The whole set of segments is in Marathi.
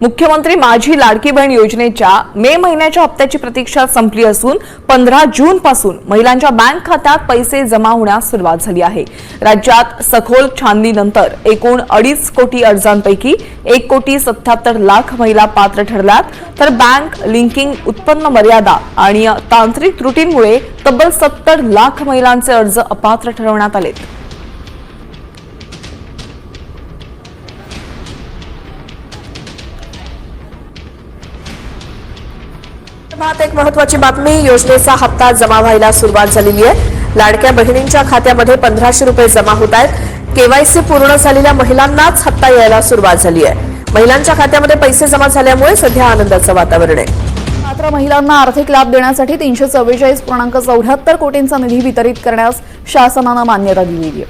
मुख्यमंत्री माझी लाडकी बहीण योजनेच्या मे महिन्याच्या हप्त्याची प्रतीक्षा संपली असून 15 जून पासून महिलांच्या बँक खात्यात पैसे जमा होण्यास सुरुवात झाली आहे। राज्यात सखोल छाननीनंतर एकूण 2.5 कोटी अर्जांपैकी 1,77,00,000 महिला पात्र ठरल्यात, तर बँक लिंकिंग, उत्पन्न मर्यादा आणि तांत्रिक त्रुटींमुळे तब्बल 70 लाख महिलांचे अर्ज अपात्र ठरवण्यात आलेत। एक महत्त्वाची बातमी, योजनेचा हप्ता जमा व्हायला सुरुवात झालेली आहे। लाडक्या बहिणींच्या खात्यामध्ये 1500 रुपये जमा होत आहेत। केवायसी पूर्ण झालेल्या महिलांनाच हप्ता यायला सुरुवात झाली आहे। महिलांच्या खात्यामध्ये पैसे जमा झाल्यामुळे सध्या आनंदाचं वातावरण आहे। मात्र महिलांना आर्थिक लाभ देण्यासाठी 344.74 कोटींचा निधी वितरित करण्यास शासनाने मान्यता दिली आहे।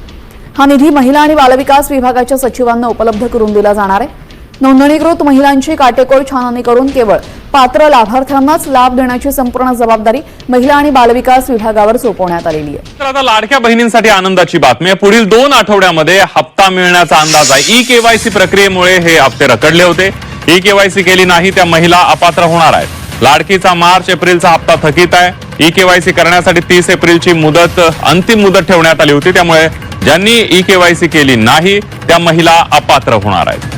हा निधी महिला आणि बालविकास विभागाच्या सचिवांना उपलब्ध करून दिला जाणार आहे। नोंदणीकृत महिलांची काटेकोर छाननी करून केवळ पात्र लाभार्थ्यांनाच लाभ देण्याची संपूर्ण जबाबदारी महिला आणि बालविकास विभागावर सोपवण्यात आलेली आहे। तर आता लाडक्या बहिणींसाठी आनंदाची बातमी आहे। पुढील 2 आठवड्यामध्ये हप्ता मिळण्याचा अंदाज आहे। ई-केवायसी प्रक्रियेमुळे हे हप्ते रखडले होते। ई-केवायसी केली नाही त्या महिला अपात्र होणार आहेत। लाडकीचा मार्च एप्रिलचा हप्ता थकीत आहे। ई-केवायसी करण्यासाठी 30 एप्रिलची अंतिम मुदत ठेवण्यात आली होती, त्यामुळे ज्यांनी ई-केवायसी केली नाही त्या महिला अपात्र होणार आहेत।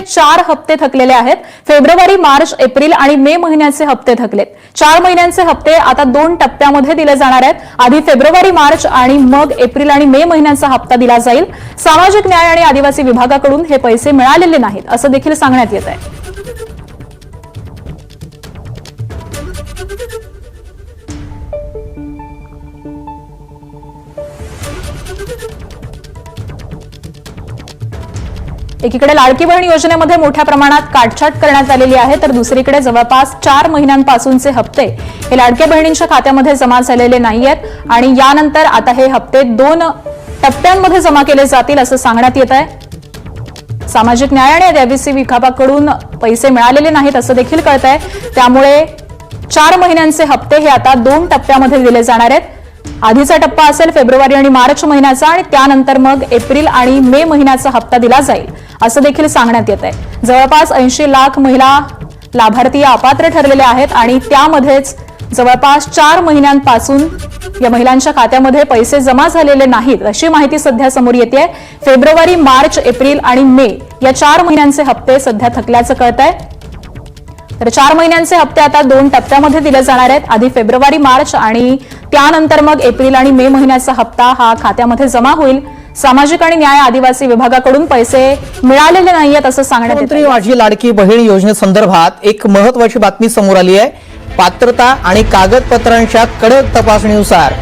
चार हप्ते थकलेले आहेत। फेब्रुवारी, मार्च, एप्रिल आणि मे महिन्याचे हप्ते थकलेत। 4 महिन्यांचे हप्ते आता 2 टप्प्यामध्ये दिले जाणार आहेत। आधी फेब्रुवारी, मार्च आणि मग एप्रिल आणि मे महिन्यांचा हप्ता दिला जाईल। सामाजिक न्याय आणि आदिवासी विभागाकडून हे पैसे मिळालेले नाहीत असं देखील सांगण्यात येत आहे। एकीकडे लाडकी बहीण योजनेमध्ये मोठ्या प्रमाणात काटछाट करण्यात आलेली आहे, तर दुसरीकडे जवळपास 4 महिन्यांपासूनचे हप्ते हे लाडक्या बहिणींच्या खात्यामध्ये जमा झालेले नाहीयेत आणि यानंतर आता हे हप्ते 2 टप्प्यांमध्ये जमा केले जातील असं सांगण्यात येत आहे। सामाजिक न्याय आणि आदिवासी विभागाकडून पैसे मिळालेले नाहीत असं देखील कळतंय, त्यामुळे 4 महिन्यांचे हप्ते हे आता 2 टप्प्यामध्ये दिले जाणार आहेत। आधीचा टप्पा असेल फेब्रुवारी आणि मार्च महिन्याचा आणि त्यानंतर मग एप्रिल आणि मे महिन्याचा हप्ता दिला जाईल असं देखील सांगण्यात येत आहे। जवळपास 80 लाख महिला लाभार्थी अपात्र ठरलेले आहेत आणि त्यामध्येच जवळपास 4 महिन्यांपासून या महिलांच्या खात्यामध्ये पैसे जमा झालेले नाहीत अशी माहिती सध्या समोर येते। फेब्रुवारी, मार्च, एप्रिल आणि मे या 4 महिन्यांचे हप्ते सध्या थकल्याचं कळतंय। तर 4 महिन्यांचे हप्ते आता 2 टप्प्यामध्ये दिले जाणार आहेत। आधी फेब्रुवारी, मार्च आणि त्यानंतर मग एप्रिल आणि मे महिन्याचा हप्ता हा खात्यामध्ये जमा होईल। सामाजिक आणि न्याय आदिवासी विभागाकडून पैसे मिळालेले नाहीयेत असं सांगण्यात येत आहे। माझी लाडकी बहीण योजनेसंदर्भात एक महत्त्वाची बातमी समोर आली आहे। पात्रता आणि कागदपत्रांच्या कडक तपासणीनुसार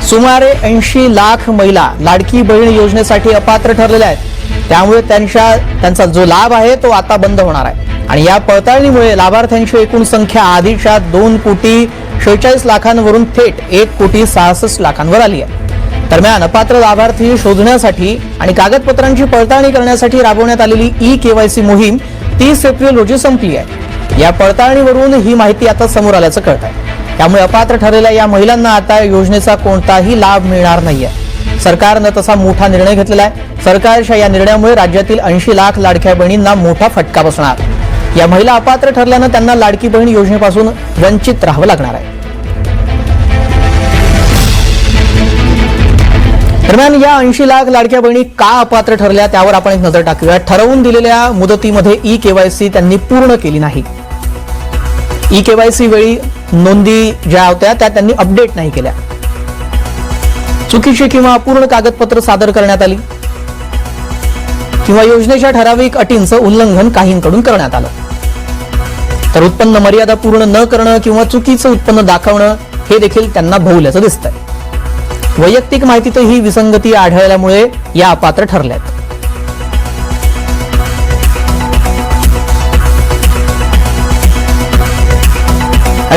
सुमारे 80 लाख महिला लाडकी बहीण योजनेसाठी अपात्र ठरलेल्या आहेत। त्यामुळे त्यांचा जो लाभ आहे तो आता बंद होणार आहे आणि या पडताळणीमुळे लाभार्थ्यांची एकूण संख्या आधीच्या 2,46 लाखांवरून थेट 1,66 लाखांवर आली आहे। दरम्यान अपात्र लाभार्थी शोधण्यासाठी आणि कागदपत्रांची पडताळणी करण्यासाठी राबवण्यात आलेली ई-केवायसी मोहीम 30 एप्रिल रोजी संपली आहे। या पडताळणीवरून ही माहिती आता समोर आल्याचं कळत आहे। त्यामुळे अपात्र ठरलेल्या या महिलांना आता योजनेचा कोणताही लाभ मिळणार नाहीये। सरकारनं तसा मोठा निर्णय घेतलेला आहे। सरकारच्या या निर्णयामुळे राज्यातील 80 लाख लाडक्या बहिणींना मोठा फटका बसणार। या महिला अपात्र ठरल्यानं त्यांना लाडकी बहीण योजनेपासून वंचित राहावं लागणार आहे। दरम्यान या 80 लाख लाडक्या बहिणी का अपात्र ठरल्या त्यावर आपण एक नजर टाकूया। ठरवून दिलेल्या मुदतीमध्ये ई-केवायसी त्यांनी पूर्ण केली नाही। ई-केवायसी वेळी नोंदी ज्या होत्या त्या त्यांनी अपडेट नाही केल्या। चुकीची किंवा अपूर्ण कागदपत्र सादर करण्यात आली किंवा योजनेच्या ठराविक अटींचं उल्लंघन काहींकडून करण्यात आलं। तर उत्पन्न मर्यादा पूर्ण न करणं किंवा चुकीचं उत्पन्न दाखवणं हे देखील त्यांना भोवल्याचं दिसतंय। वैयक्तिक माहितीतही विसंगती आढळल्यामुळे या अपात्र ठरल्यात।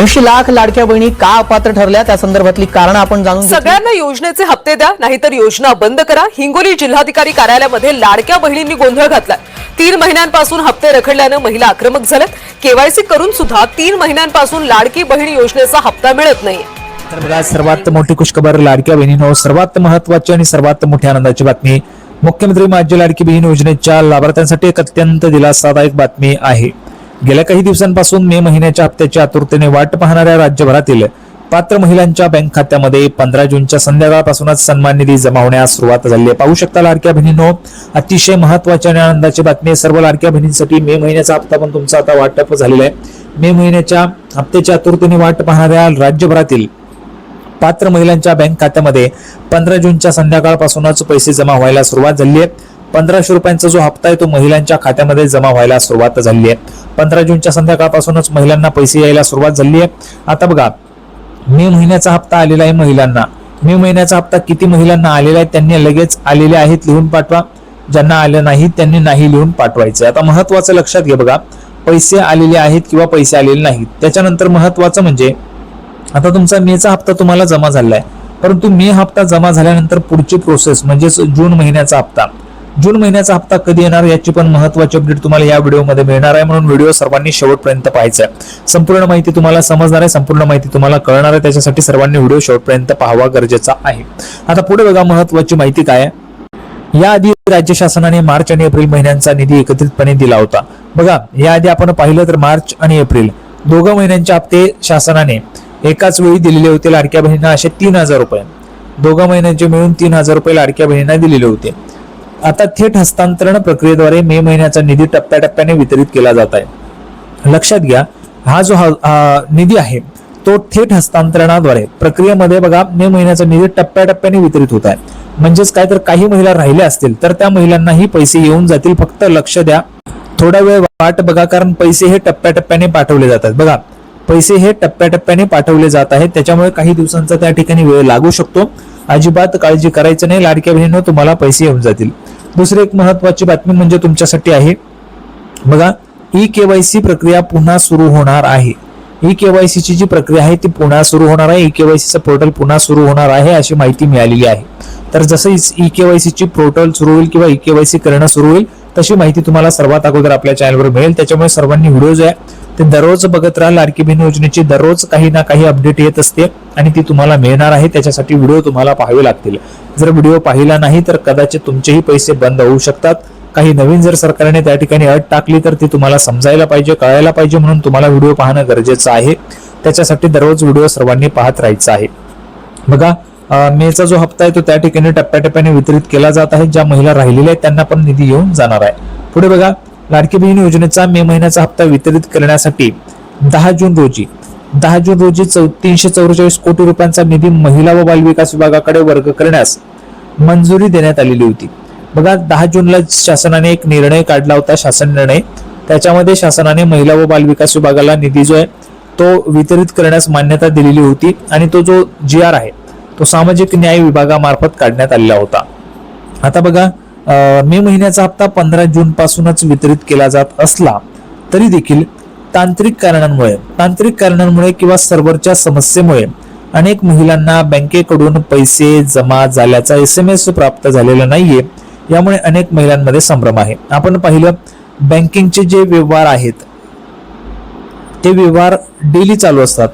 80 लाख लाडक्या बहिणी का अपात्र ठरल्या त्या संदर्भातली कारण आपण जाणून घेतली. सगळ्यांना योजनेचे हप्ते द्या, नाहीतर योजना बंद करा. हिंगोली जिल्हाधिकारी कार्यालयामध्ये लाडक्या बहिणींनी गोंधळ घातलाय. 3 महिन्यांपासून हप्ते रखडल्यानं महिला आक्रमक झाल्यात. केवायसी करून सुद्धा 3 महिन्यांपासून लाडकी बहीण योजनेचा हप्ता मिळत नाही. तर बघा, सर्वात मोठी खुशखबर लाडक्या बहिणींनो, सर्वात महत्वाची आणि सर्वात मोठी आनंदाची बातमी. मुख्यमंत्री माझी लाडकी बहीण योजनेच्या लाभार्थ्यांसाठी एक अत्यंत दिलासादायक बातमी आहे. गेल्या काही दिवसांपासून मे महिन्याच्या हप्त्याची आतुरतेने वाट पाहणाऱ्या राज्यभरातील पात्र महिलांच्या बँक खात्यामध्ये 15 जूनच्या संध्याकाळपासूनच सन्मान निधी जमा होण्यास सुरुवात झाली आहे. पाहू शकता लाडक्या बहिणींनो, अतिशय महत्वाची आणि आनंदाची बातमी. सर्व लाडक्या बहिणींसाठी मे महिन्याचा हप्ता पण तुमचा आता वाटप झालेला आहे. मे महिन्याच्या हप्त्याच्या आतुरतेने वाट पाहणाऱ्या राज्यभरातील पात्र महिलांच्या बँक खात्यामध्ये 15 जूनच्या संध्याकाळपासूनच पैसे जमा व्हायला सुरुवात झाली आहे. 1500 रुपयांचा जो हप्ता आहे तो महिलांच्या खात्यामध्ये जमा व्हायला सुरुवात झाली आहे. 15 जूनच्या संध्याकाळपासूनच महिलांना पैसे यायला सुरुवात झाली आहे. आता बघा, मे महिन्याचा हप्ता आलेला आहे महिलांना. मे महिन्याचा हप्ता किती महिलांना आलेला आहे त्यांनी लगेच आलेले आहेत लिहून पाठवा. ज्यांना आले नाहीत त्यांनी नाही लिहून पाठवायचं. आता महत्वाचं लक्षात घ्या बघा, पैसे आलेले आहेत किंवा पैसे आलेले नाहीत. त्याच्यानंतर महत्वाचं म्हणजे आता तुमचा मेचा हप्ता तुम्हाला जमा झालाय, परंतु मे हप्ता जमा झाल्यानंतर पुढची प्रोसेस म्हणजेच जून महिन्याचा हप्ता कधी येणार याची पण महत्वाची अपडेट तुम्हाला या व्हिडिओमध्ये मिळणार आहे. म्हणून व्हिडिओ सर्वांनी शेवटपर्यंत पाहायचा आहे. संपूर्ण माहिती तुम्हाला समजणार आहे, संपूर्ण माहिती तुम्हाला कळणार आहे. त्याच्यासाठी सर्वांनी व्हिडिओ शेवटपर्यंत पाहावा गरजेचा आहे. आता पुढे बघा, महत्वाची माहिती काय आहे. याआधी राज्य शासनाने मार्च आणि एप्रिल महिन्यांचा निधी एकत्रितपणे दिला होता. बघा, याआधी आपण पाहिलं तर मार्च आणि एप्रिल दोघं महिन्यांचे हप्ते शासनाने एकाच वेळी दिलेले होते लाडक्या बहिणींना. असे 3000 रुपये दोघं महिन्यांचे मिळून 3000 रुपये लाडक्या बहिणींना दिलेले होते. आता थेट हस्तांतरण प्रक्रियेद्वारे मे महिन्याचा निधी टप्प्याटप्प्याने वितरित केला जात आहे. लक्षात घ्या, हा जो निधी आहे तो थेट हस्तांतरणाद्वारे प्रक्रियेमध्ये बघा मे महिन्याचा निधी टप्प्याटप्प्याने वितरित होत आहे. म्हणजेच काय तर काही महिला राहिल्या असतील तर त्या महिलांनाही पैसे येऊन जातील. फक्त लक्ष द्या, थोडा वेळ वाट बघा, कारण पैसे हे टप्प्याटप्प्याने पाठवले जातात. बघा, पैसे हे टप्प्याटप्प्याने पाठवले जात आहेत, त्याच्यामुळे काही दिवसांचा त्या ठिकाणी वेळ लागू शकतो. अजिबात काळजी करायचं नाही लाडक्या बहिणींनो, तुम्हाला पैसे येऊन जातील. दुसरी एक महत्वाची बातमी म्हणजे तुमच्यासाठी आहे बघा, ई-केवायसी प्रक्रिया पुन्हा सुरू होणार आहे. ई-केवायसी ची जी प्रक्रिया आहे ती पुन्हा सुरू होणार आहे. ई-केवायसीचं पोर्टल पुन्हा सुरू होणार आहे अशी माहिती मिळालेली आहे. तर जसं ई-केवायसी ची पोर्टल सुरू होईल किंवा ई-केवायसी करणं सुरू होईल तशी माहिती तुम्हाला सर्वात अगोदर आपल्या चॅनलवर मिळेल. त्याच्यामुळे सर्वांनी व्हिडिओ जे आहे ते दररोज बघत राहा. लाडकी बहीण योजनेची दररोज काही ना काही अपडेट येत असते आणि ती तुम्हाला मिळणार आहे. त्याच्यासाठी व्हिडिओ तुम्हाला पाहावे लागतील. जर व्हिडिओ पाहिला नाही तर कदाचित तुमचेही पैसे बंद होऊ शकतात. काही नवीन जर सरकारने त्या ठिकाणी अट टाकली तर ती तुम्हाला समजायला पाहिजे, कळायला पाहिजे, म्हणून तुम्हाला व्हिडिओ पाहणं गरजेचं आहे. त्याच्यासाठी दररोज व्हिडिओ सर्वांनी पाहत राहायचा आहे. बघा, मेचा जो हप्ता आहे तो त्या ठिकाणी टप्प्याटप्प्याने वितरित केला जात आहे. ज्या महिला राहिलेल्या आहेत त्यांना पण निधी येऊन जाणार आहे. पुढे बघा, लाडकी बहीण योजनेचा मे महिन्याचा हप्ता वितरित करण्यासाठी 10 जून रोजी 344 कोटी रुपयांचा निधी महिला व बालविकास विभागाकडे वर्ग करण्यास मंजुरी देण्यात आलेली होती. बघा, 10 जूनला शासनाने एक निर्णय काढला होता, शासन निर्णय. त्याच्यामध्ये शासनाने महिला व बालविकास विभागाला निधी जो आहे तो वितरित करण्यास मान्यता दिलेली होती आणि तो जो GR आहे तो सामाजिक न्याय विभागामार्फत काढण्यात आलेला होता. आता बघा, मे महिन्याचा हप्ता 15 जून पासूनच वितरित केला जात असला तरी देखील तांत्रिक कारणांमुळे किंवा सर्व्हरच्या समस्येमुळे अनेक महिलांना बँकेकडून पैसे जमा झाल्याचा SMS प्राप्त झालेला नाहीये. यामुळे अनेक महिलांमध्ये संभ्रम आहे. आपण पाहिलं, बँकिंगचे जे व्यवहार आहेत ते व्यवहार डेली चालू असतात,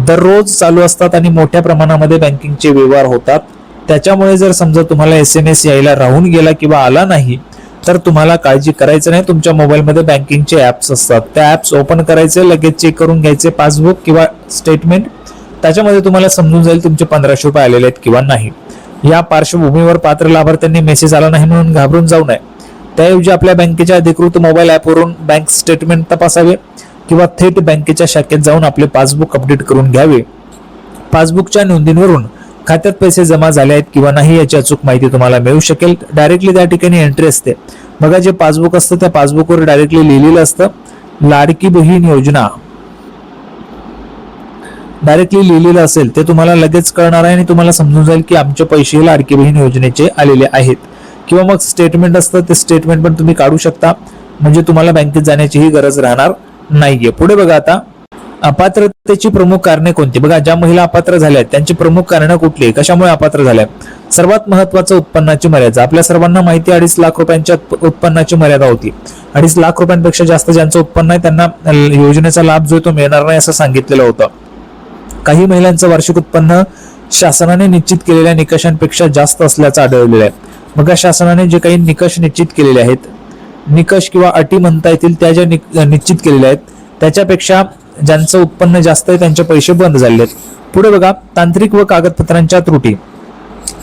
दररोज चालू असतात आणि मोठ्या प्रमाणामध्ये बँकिंगचे व्यवहार होतात. त्याच्यामुळे जर समजा तुम्हाला SMS यायला राहून गेला किंवा आला नाही तर तुम्हाला काळजी करायचं नाही. तुमच्या मोबाईलमध्ये बँकिंगचे ऍप्स असतात, त्या ऍप्स ओपन करायचे, लगेच चेक करून घ्यायचे पासबुक किंवा स्टेटमेंट. त्याच्यामध्ये तुम्हाला समजून जाईल तुमचे 1500 रुपये आलेले आहेत किंवा नाही. या पार्श्वभूमीवर पात्र लाभार्थ्यांनी मेसेज आला नाही म्हणून घाबरून जाऊ नये. त्याऐवजी आपल्या बँकेच्या अधिकृत मोबाईल ऍपवरून बँक स्टेटमेंट तपासावे किंवा थेट बँकेच्या शाखेत जाऊन आपले पासबुक अपडेट करून घ्यावे. पासबुकच्या नोंदींवरून खात्यात पैसे जमा झाले आहेत किंवा नाही याची अचूक माहिती तुम्हाला मिळू शकेल. डायरेक्टली त्या ठिकाणी एंट्री असते बघा, जे पासबुक असतं त्या पासबुकवर डायरेक्टली लिहिलेलं असतं लाडकी बहीण योजना, डायरेक्टली लिहिलेलं असेल ते तुम्हाला लगेच कळणार आहे आणि तुम्हाला समजून जाईल की आमचे पैसे लाडकी बहीण योजनेचे आलेले आहेत. किंवा मग स्टेटमेंट असतं, ते स्टेटमेंट पण तुम्ही काढू शकता, म्हणजे तुम्हाला बँकेत जाण्याचीही गरज राहणार नाहीये. पुढे बघा, आता अपात्रतेची प्रमुख कारणे कोणती? बघा, ज्या महिला अपात्र झाल्या आहेत त्यांची प्रमुख कारणं कुठली, कशामुळे अपात्र झाल्या? सर्वात महत्वाचं उत्पन्नाची मर्यादा. आपल्या सर्वांना माहिती 2.5 लाख रुपयांच्या उत्पन्नाची मर्यादा होती. 2.5 लाख रुपयांपेक्षा जास्त ज्यांचं उत्पन्न आहे त्यांना योजनेचा लाभ जो तो मिळणार नाही असं सांगितलेलं होतं. काही महिलांचं वार्षिक उत्पन्न शासनाने निश्चित केलेल्या निकषांपेक्षा जास्त असल्याचं आढळलेलं आहे. बघा, शासनाने जे काही निकष निश्चित केलेले आहेत, निकष किंवा अटी म्हणता येतील, त्या ज्या निश्चित केलेल्या आहेत त्याच्यापेक्षा ज्यांचं उत्पन्न जास्त आहे त्यांचे पैसे बंद झाले आहेत. पुढे बघा, तांत्रिक व कागदपत्रांच्या त्रुटी.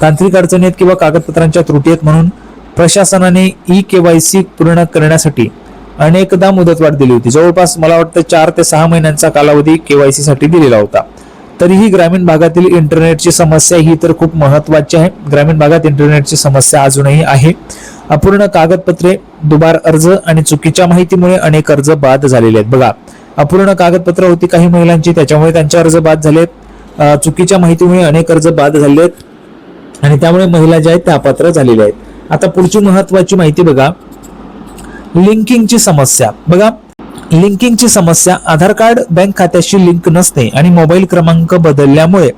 तांत्रिक अडचणी आहेत किंवा कागदपत्रांच्या त्रुटी आहेत म्हणून प्रशासनाने ई-केवायसी पूर्ण करण्यासाठी अनेकदा मुदतवाढ दिली होती. जवळपास मला वाटतं 4 ते 6 महिन्यांचा कालावधी केवायसी साठी दिलेला होता. तरीही ग्रामीण भागातील इंटरनेटची समस्या ही तर खूप महत्वाची आहे. ग्रामीण भागात इंटरनेटची समस्या अजूनही आहे. अपूर्ण कागदपत्रे, दुबार अर्ज आणि चुकीच्या माहितीमुळे अनेक अर्ज बाद झालेले आहेत. बघा, अपूर्ण कागदपत्र होती काही महिलांची, त्याच्यामुळे त्यांचे अर्ज बाद झालेत. चुकीच्या माहितीमुळे अनेक अर्ज बाद झाले आहेत आणि त्यामुळे महिला ज्या आहेत त्या अपात्र झालेल्या आहेत. आता पुढची महत्वाची माहिती बघा, लिंकिंगची समस्या. बघा, लिंकिंगची समस्या. आधार कार्ड बँक खात्याशी लिंक नसते आणि मोबाईल क्रमांक बदलल्यामुळे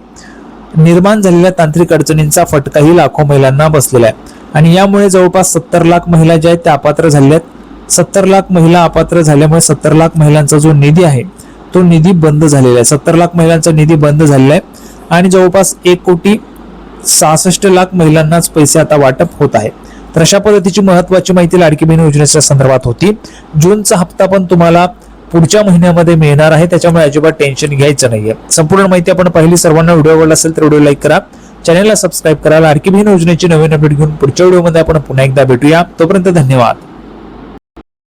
निर्माण झालेल्या तांत्रिक अडचणींचा फटकाही लाखो महिलांना बसलेला आहे आणि यामुळे जवळपास 70 लाख महिला ज्या आहेत त्या अपात्र झाल्या आहेत. 70 लाख महिला अपात्र झाल्यामुळे 70 लाख महिलांचा जो निधी आहे तो निधी बंद झालेला आहे. 70 लाख महिलांचा निधी बंद झालेला आहे आणि जवळपास 1,66,00,000 महिलांनाच पैसे आता वाटप होत आहे. तर अशा पद्धतीची महत्वाची माहिती लाडकी बहीण योजनेच्या संदर्भात होती. जूनचा हप्ता पण तुम्हाला पुढच्या महिन्यामध्ये मिळणार आहे, त्याच्यामुळे अजिबात टेन्शन घ्यायचं नाहीये. संपूर्ण माहिती आपण पाहिली. सर्वांना व्हिडिओ आवडला असेल तर व्हिडिओ लाईक करा, चॅनलला सबस्क्राईब करा. लाडकी बहीण योजनेची नवीन अपडेट घेऊन पुढच्या व्हिडिओमध्ये आपण पुन्हा एकदा भेटूया. तोपर्यंत धन्यवाद.